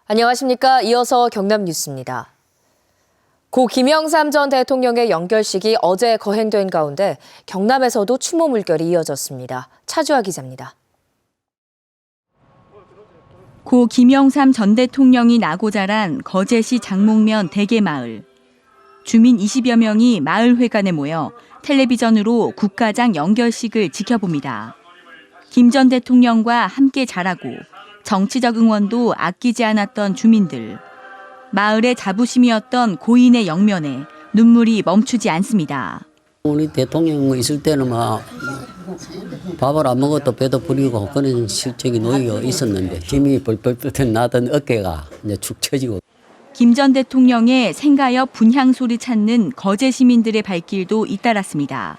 안녕하십니까. 이어서 경남 뉴스입니다. 고 김영삼 전 대통령의 영결식이 어제 거행된 가운데 경남에서도 추모 물결이 이어졌습니다. 차주아 기자입니다. 고 김영삼 전 대통령이 나고 자란 거제시 장목면 대계마을. 주민 20여 명이 마을회관에 모여 텔레비전으로 국가장 영결식을 지켜봅니다. 김 전 대통령과 함께 자라고 정치적 응원도 아끼지 않았던 주민들. 마을의 자부심이었던 고인의 영면에 눈물이 멈추지 않습니다. 우리 대통령 있을 때는 막 밥을 안 먹어도 배도 부리고 그런 실적인 노예가 있었는데 힘이 벌벌 나던 어깨가 이제 축 처지고. 김 전 대통령의 생가역 분향소리 찾는 거제 시민들의 발길도 잇따랐습니다.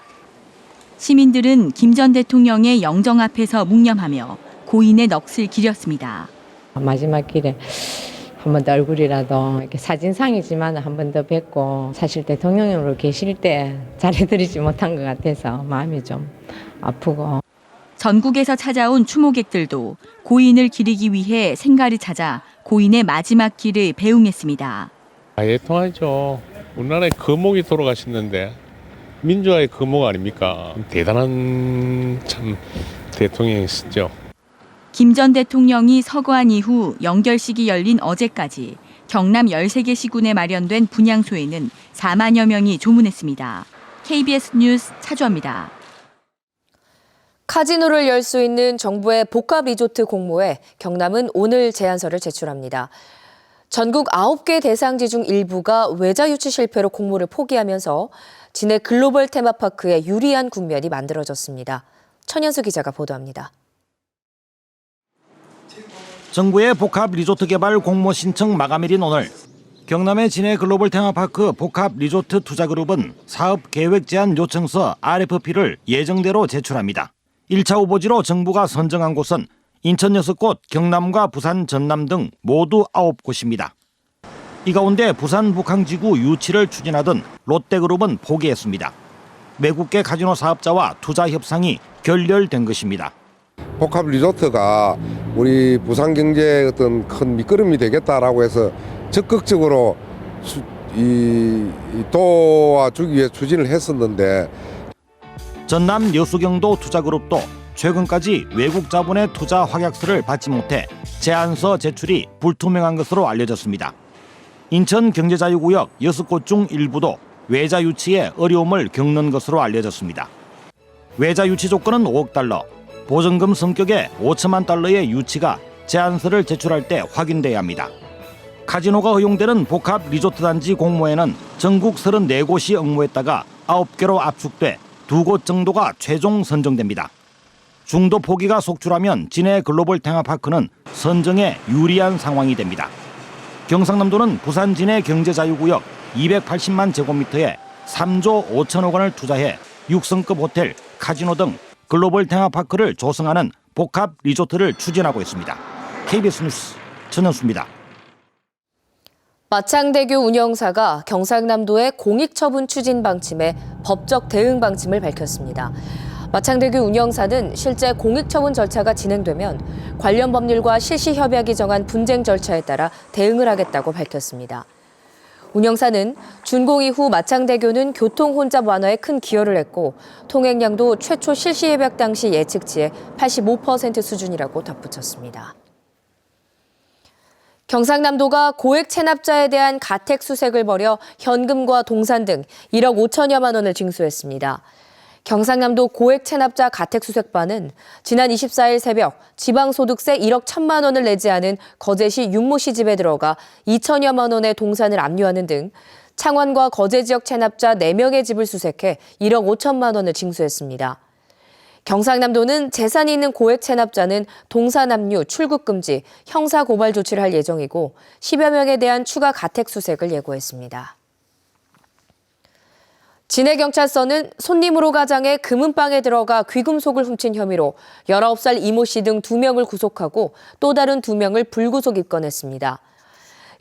시민들은 김 전 대통령의 영정 앞에서 묵념하며 고인의 넋을 기렸습니다. 마지막 길에 한 번 더 얼굴이라도 이렇게 사진상이지만 한 번 더 뵙고 사실 대통령으로 계실 때 잘해드리지 못한 것 같아서 마음이 좀 아프고. 전국에서 찾아온 추모객들도 고인을 기리기 위해 생가를 찾아 고인의 마지막 길을 배웅했습니다. 예통하죠. 우리나라의 거목이 돌아가셨는데 민주화의 거목 아닙니까? 대단한 참 대통령이시죠. 김 전 대통령이 서거한 이후 영결식이 열린 어제까지 경남 13개 시군에 마련된 분향소에는 4만여 명이 조문했습니다. KBS 뉴스 차주아입니다. 카지노를 열 수 있는 정부의 복합 리조트 공모에 경남은 오늘 제안서를 제출합니다. 전국 9개 대상지 중 일부가 외자 유치 실패로 공모를 포기하면서 진해 글로벌 테마파크에 유리한 국면이 만들어졌습니다. 천연수 기자가 보도합니다. 정부의 복합 리조트 개발 공모 신청 마감일인 오늘 경남의 진해 글로벌 테마파크 복합 리조트 투자그룹은 사업 계획 제안 요청서 RFP를 예정대로 제출합니다. 1차 후보지로 정부가 선정한 곳은 인천 6곳, 경남과 부산, 전남 등 모두 9곳입니다. 이 가운데 부산 북항지구 유치를 추진하던 롯데그룹은 포기했습니다. 외국계 카지노 사업자와 투자 협상이 결렬된 것입니다. 복합 리조트가 우리 부산 경제의 어떤 큰 밑거름이 되겠다라고 해서 적극적으로 도와주기 위해 추진을 했었는데, 전남 여수경도 투자그룹도 최근까지 외국 자본의 투자 확약서를 받지 못해 제안서 제출이 불투명한 것으로 알려졌습니다. 인천 경제자유구역 6곳 중 일부도 외자 유치에 어려움을 겪는 것으로 알려졌습니다. 외자 유치 조건은 5억 달러, 보증금 성격의 5천만 달러의 유치가 제안서를 제출할 때 확인돼야 합니다. 카지노가 허용되는 복합 리조트 단지 공모에는 전국 34곳이 응모했다가 9개로 압축돼 2곳 정도가 최종 선정됩니다. 중도 포기가 속출하면 진해 글로벌 테마파크는 선정에 유리한 상황이 됩니다. 경상남도는 부산 진해 경제자유구역 280만 제곱미터에 3조 5천억 원을 투자해 6성급 호텔, 카지노 등 글로벌 테마파크를 조성하는 복합 리조트를 추진하고 있습니다. KBS 뉴스 천연수입니다. 마창대교 운영사가 경상남도의 공익처분 추진 방침에 법적 대응 방침을 밝혔습니다. 마창대교 운영사는 실제 공익처분 절차가 진행되면 관련 법률과 실시협약이 정한 분쟁 절차에 따라 대응을 하겠다고 밝혔습니다. 운영사는 준공 이후 마창대교는 교통 혼잡 완화에 큰 기여를 했고 통행량도 최초 실시협약 당시 예측치의 85% 수준이라고 덧붙였습니다. 경상남도가 고액 체납자에 대한 가택 수색을 벌여 현금과 동산 등 1억 5천여만 원을 징수했습니다. 경상남도 고액 체납자 가택 수색반은 지난 24일 새벽 지방소득세 1억 1천만 원을 내지 않은 거제시 윤모 씨 집에 들어가 2천여만 원의 동산을 압류하는 등 창원과 거제 지역 체납자 4명의 집을 수색해 1억 5천만 원을 징수했습니다. 경상남도는 재산이 있는 고액 체납자는 동산 압류, 출국 금지, 형사 고발 조치를 할 예정이고 10여 명에 대한 추가 가택 수색을 예고했습니다. 진해경찰서는 손님으로 가장해 금은방에 들어가 귀금속을 훔친 혐의로 19살 이모 씨 등 2명을 구속하고 또 다른 2명을 불구속 입건했습니다.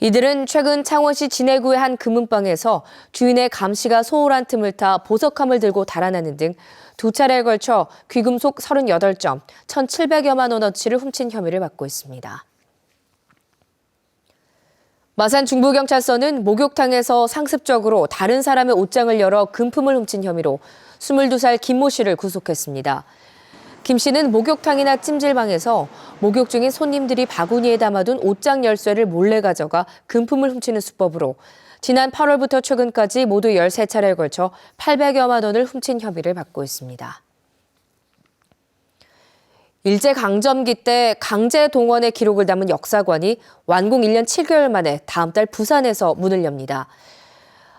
이들은 최근 창원시 진해구의 한 금은방에서 주인의 감시가 소홀한 틈을 타 보석함을 들고 달아나는 등 2차례에 걸쳐 귀금속 38점, 1,700여만 원어치를 훔친 혐의를 받고 있습니다. 마산 중부경찰서는 목욕탕에서 상습적으로 다른 사람의 옷장을 열어 금품을 훔친 혐의로 22살 김모 씨를 구속했습니다. 김 씨는 목욕탕이나 찜질방에서 목욕 중인 손님들이 바구니에 담아둔 옷장 열쇠를 몰래 가져가 금품을 훔치는 수법으로 지난 8월부터 최근까지 모두 13차례에 걸쳐 800여만 원을 훔친 혐의를 받고 있습니다. 일제강점기 때 강제 동원의 기록을 담은 역사관이 완공 1년 7개월 만에 다음 달 부산에서 문을 엽니다.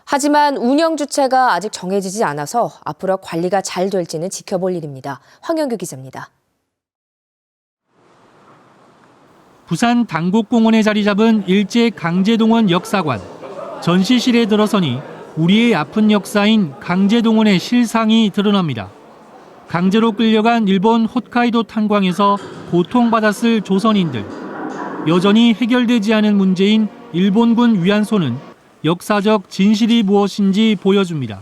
하지만 운영 주체가 아직 정해지지 않아서 앞으로 관리가 잘 될지는 지켜볼 일입니다. 황영규 기자입니다. 부산 당곡공원에 자리 잡은 일제강제동원 역사관. 전시실에 들어서니 우리의 아픈 역사인 강제동원의 실상이 드러납니다. 강제로 끌려간 일본 홋카이도 탄광에서 고통받았을 조선인들. 여전히 해결되지 않은 문제인 일본군 위안소는 역사적 진실이 무엇인지 보여줍니다.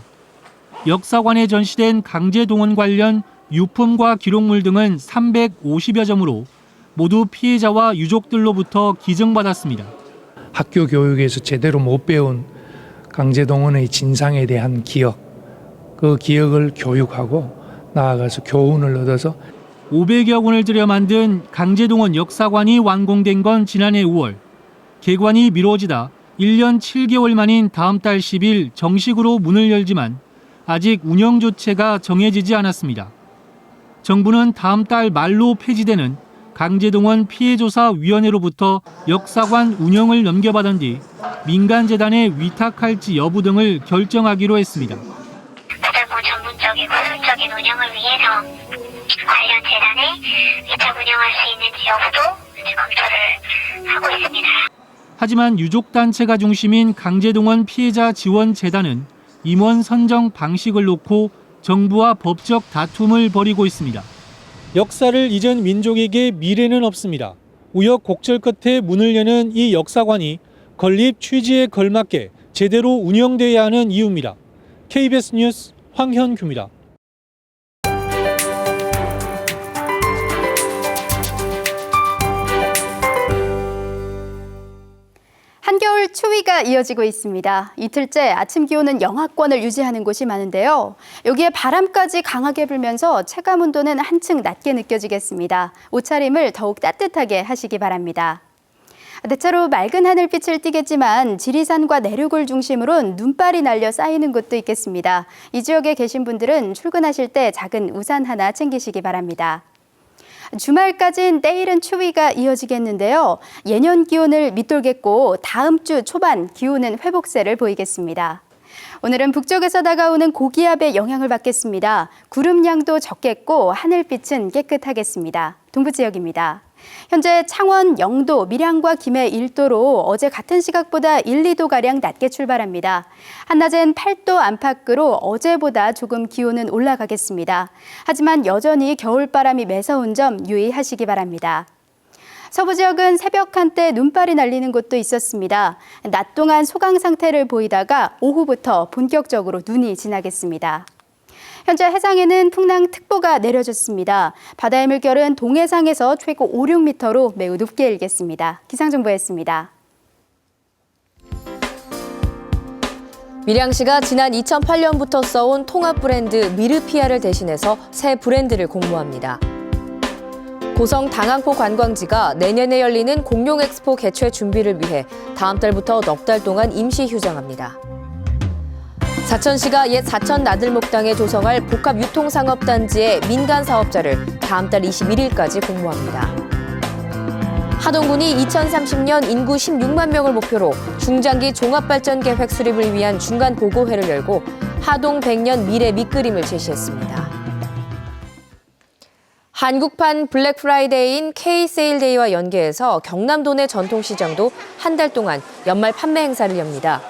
역사관에 전시된 강제동원 관련 유품과 기록물 등은 350여 점으로 모두 피해자와 유족들로부터 기증받았습니다. 학교 교육에서 제대로 못 배운 강제동원의 진상에 대한 기억, 그 기억을 교육하고 나아가서 교훈을 얻어서 500여 원을 들여 만든 강제동원 역사관이 완공된 건 지난해 5월. 개관이 미뤄지다 1년 7개월 만인 다음 달 10일 정식으로 문을 열지만 아직 운영 조치가 정해지지 않았습니다. 정부는 다음 달 말로 폐지되는 강제동원 피해조사위원회로부터 역사관 운영을 넘겨받은 뒤 민간재단에 위탁할지 여부 등을 결정하기로 했습니다. 가장 전문적이고 효율적인 운영을 위해서 관련 재단에 위탁 운영할 수 있는지 여부도 검토를 하고 있습니다. 하지만 유족단체가 중심인 강제동원 피해자 지원재단은 임원 선정 방식을 놓고 정부와 법적 다툼을 벌이고 있습니다. 역사를 잊은 민족에게 미래는 없습니다. 우여곡절 끝에 문을 여는 이 역사관이 건립 취지에 걸맞게 제대로 운영돼야 하는 이유입니다. KBS 뉴스 황현규입니다. 한겨울 추위가 이어지고 있습니다. 이틀째 아침 기온은 영하권을 유지하는 곳이 많은데요. 여기에 바람까지 강하게 불면서 체감 온도는 한층 낮게 느껴지겠습니다. 옷차림을 더욱 따뜻하게 하시기 바랍니다. 대체로 맑은 하늘빛을 띠겠지만 지리산과 내륙을 중심으로 눈발이 날려 쌓이는 곳도 있겠습니다. 이 지역에 계신 분들은 출근하실 때 작은 우산 하나 챙기시기 바랍니다. 주말까지는 때이른 추위가 이어지겠는데요. 예년 기온을 밑돌겠고 다음 주 초반 기온은 회복세를 보이겠습니다. 오늘은 북쪽에서 다가오는 고기압의 영향을 받겠습니다. 구름량도 적겠고 하늘빛은 깨끗하겠습니다. 동부 지역입니다. 현재 창원 0도, 밀양과 김해 1도로 어제 같은 시각보다 1, 2도가량 낮게 출발합니다. 한낮엔 8도 안팎으로 어제보다 조금 기온은 올라가겠습니다. 하지만 여전히 겨울바람이 매서운 점 유의하시기 바랍니다. 서부 지역은 새벽 한때 눈발이 날리는 곳도 있었습니다. 낮 동안 소강 상태를 보이다가 오후부터 본격적으로 눈이 지나겠습니다. 현재 해상에는 풍랑특보가 내려졌습니다. 바다의 물결은 동해상에서 최고 5, 6m로 매우 높게 일겠습니다. 기상정보였습니다. 밀양시가 지난 2008년부터 써온 통합 브랜드 미르피아를 대신해서 새 브랜드를 공모합니다. 고성 당항포 관광지가 내년에 열리는 공룡 엑스포 개최 준비를 위해 다음 달부터 넉 달 동안 임시 휴장합니다. 사천시가 옛 사천 나들목당에 조성할 복합 유통상업단지의 민간 사업자를 다음 달 21일까지 공모합니다. 하동군이 2030년 인구 16만 명을 목표로 중장기 종합발전계획 수립을 위한 중간 보고회를 열고 하동 100년 미래 밑그림을 제시했습니다. 한국판 블랙 프라이데이인 K-세일데이와 연계해서 경남도 내 전통시장도 한 달 동안 연말 판매 행사를 엽니다.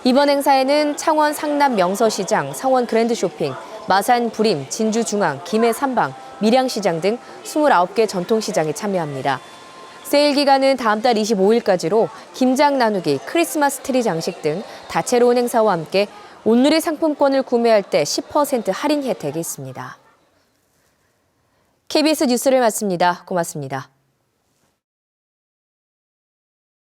이번 행사에는 창원 상남 명서시장, 성원 그랜드쇼핑, 마산 부림, 진주 중앙, 김해 삼방, 밀양시장 등 29개 전통시장이 참여합니다. 세일 기간은 다음 달 25일까지로 김장 나누기, 크리스마스 트리 장식 등 다채로운 행사와 함께 온누리 상품권을 구매할 때 10% 할인 혜택이 있습니다. KBS 뉴스를 마칩니다. 고맙습니다.